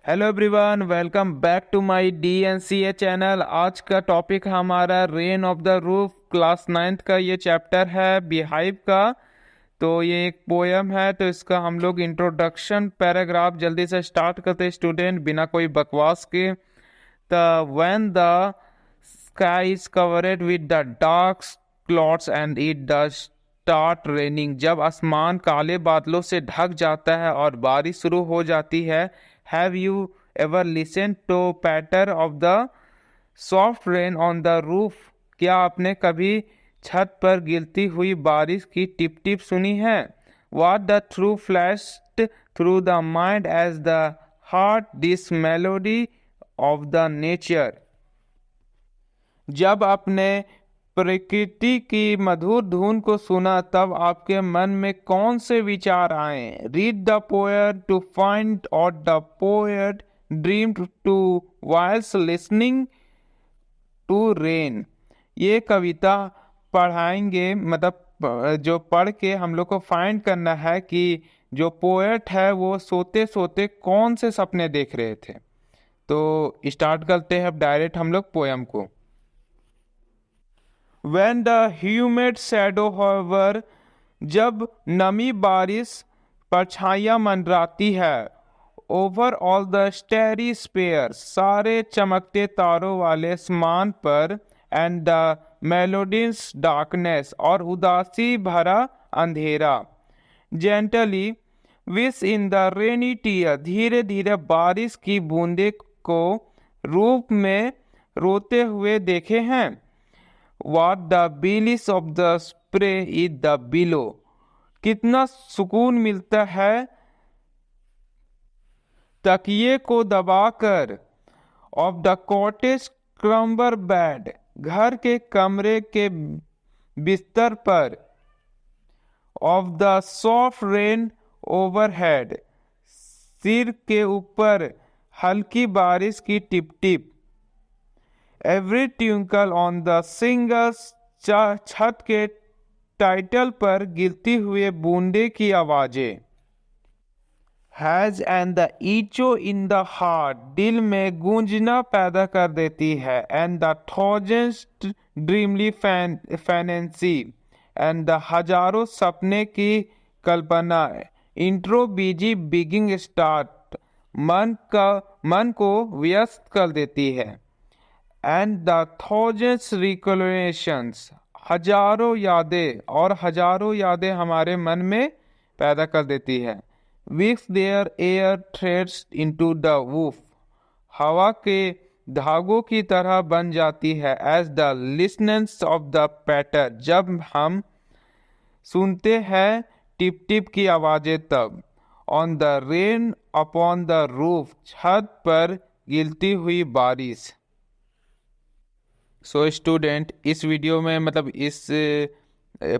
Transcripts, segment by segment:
Hello everyone, welcome back to my DNCA channel. आज का topic हमारा rain of the roof class 9th का ये चैप्टर है बीहाइव का। तो ये एक पोयम है, तो इसका हम लोग इंट्रोडक्शन पैराग्राफ जल्दी से स्टार्ट करते हैं स्टूडेंट, बिना कोई बकवास के। The when the sky is covered with the dark clouds and it the start raining, जब आसमान काले बादलों से ढक जाता है और बारिश शुरू हो जाती है। Have you ever listened to patter of the soft rain on the roof? क्या आपने कभी छत पर गिरती हुई बारिश की टिप टिप सुनी है? What the true flashed through the mind as the heart this melody of the nature? जब आपने प्रकृति की मधुर धुन को सुना, तब आपके मन में कौन से विचार आए? Read the poet to find out the poet dream to whiles listening to rain. ये कविता पढ़ाएंगे, मतलब जो पढ़ के हम लोग को फाइंड करना है कि जो पोएट है वो सोते सोते कौन से सपने देख रहे थे। तो स्टार्ट करते हैं अब डायरेक्ट हम लोग पोएम को। When the humid shadow hover, जब नमी बारिश परछाइयाँ मंडराती है। Over all the starry sphere, सारे चमकते तारों वाले आसमान पर। And the melodious darkness, और उदासी भरा अंधेरा। Gently wish in the rainy tear, धीरे धीरे बारिश की बूंदे को रूप में रोते हुए देखे हैं। What the bliss of the spray is the below, कितना सुकून मिलता है तकिए को दबाकर। Of the cottage crumber bed, घर के कमरे के बिस्तर पर। Of the soft rain overhead, सिर के ऊपर हल्की बारिश की टिप टिप। Every twinkle on the shingles, छत के टाइटल पर गिरती हुए बूंदे की आवाजें। Has and the echo in the heart, दिल में गूंजना पैदा कर देती है। And the thousands dreamily fancies, and the हजारों सपने की कल्पना। इंट्रो बीजी बिगिंग स्टार्ट, मन को व्यस्त कर देती है। एंड द थाउजेंड्स रिकॉलेशंस, हजारों यादें, और हजारों यादें हमारे मन में पैदा कर देती है। Weaves their air threads into the woof, हवा के धागों की तरह बन जाती है। As the listens of the patter, जब हम सुनते हैं टिप टिप की आवाजें तब। On the rain upon the roof, छत पर गिरती हुई बारिश। सो स्टूडेंट, इस वीडियो में मतलब इस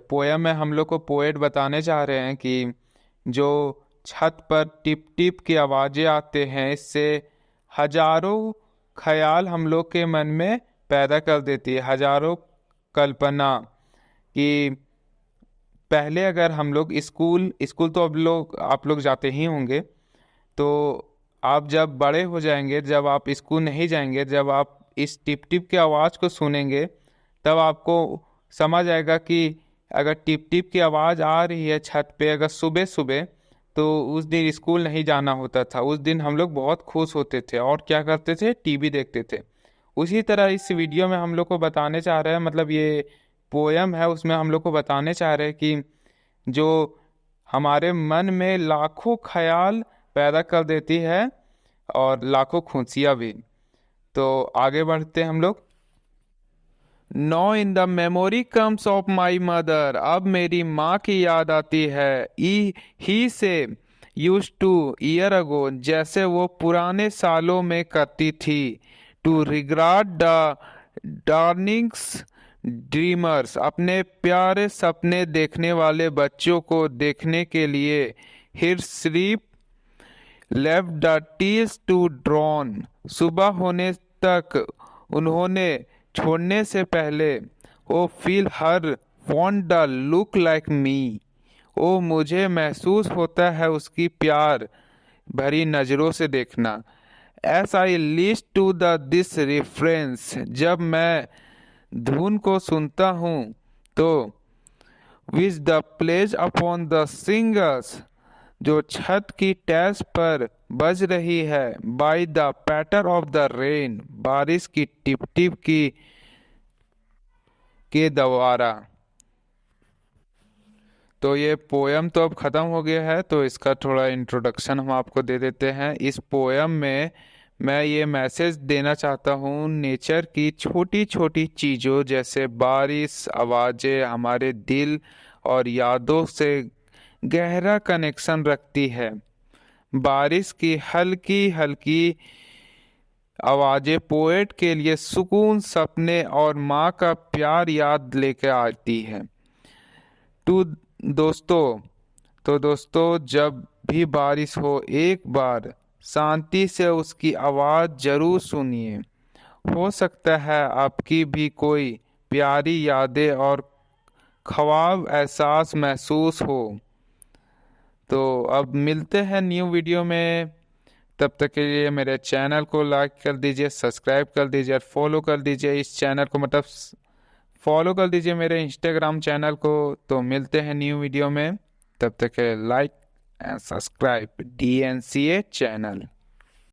पोएम में हम लोग को पोएट बताने चाह रहे हैं कि जो छत पर टिप टिप की आवाज़ें आते हैं, इससे हजारों ख्याल हम लोग के मन में पैदा कर देती है। हजारों कल्पना कि पहले अगर हम लोग स्कूल तो अब आप लोग जाते ही होंगे। तो आप जब बड़े हो जाएंगे, जब आप स्कूल नहीं जाएंगे, जब आप इस टिप टिप की आवाज़ को सुनेंगे, तब आपको समझ आएगा कि अगर टिप टिप की आवाज़ आ रही है छत पे अगर सुबह सुबह, तो उस दिन स्कूल नहीं जाना होता था। उस दिन हम लोग बहुत खुश होते थे और क्या करते थे, टीवी देखते थे। उसी तरह इस वीडियो में हम लोग को बताने चाह रहे हैं, मतलब ये पोयम है उसमें हम लोग को बताने चाह रहे हैं कि जो हमारे मन में लाखों ख्याल पैदा कर देती है और लाखों खुशियाँ भी। तो आगे बढ़ते हैं हम लोग। No in the memory comes of my mother, अब मेरी माँ की याद आती है। ही से यूज टू ईयर अगो, जैसे वो पुराने सालों में करती थी। To regard the darlings dreamers, अपने प्यारे सपने देखने वाले बच्चों को देखने के लिए। Her sleep left the tease to drawn, सुबह होने तक उन्होंने छोड़ने से पहले। Oh feel her want the look like me, oh मुझे महसूस होता है उसकी प्यार भरी नजरों से देखना। As I list to the this reference, जब मैं धुन को सुनता हूँ तो which the plays upon the singers, जो छत की टैस पर बज रही है, by the patter of the rain, बारिश की टिप टिप की के द्वारा। तो ये पोयम तो अब ख़त्म हो गया है, तो इसका थोड़ा इंट्रोडक्शन हम आपको दे देते हैं। इस पोयम में मैं ये मैसेज देना चाहता हूँ, नेचर की छोटी छोटी चीज़ों जैसे बारिश, आवाज़ें हमारे दिल और यादों से गहरा कनेक्शन रखती है। बारिश की हल्की हल्की आवाज़ें पोएट के लिए सुकून, सपने और माँ का प्यार याद लेकर आती है। टू दोस्तों, तो दोस्तों जब भी बारिश हो एक बार शांति से उसकी आवाज़ जरूर सुनिए। हो सकता है आपकी भी कोई प्यारी यादें और ख्वाब एहसास महसूस हो। तो अब मिलते हैं न्यू वीडियो में, तब तक के लिए मेरे चैनल को लाइक कर दीजिए, सब्सक्राइब कर दीजिए और फॉलो कर दीजिए इस चैनल को, मतलब फॉलो कर दीजिए मेरे इंस्टाग्राम चैनल को। तो मिलते हैं न्यू वीडियो में, तब तक के like and subscribe DNCA channel.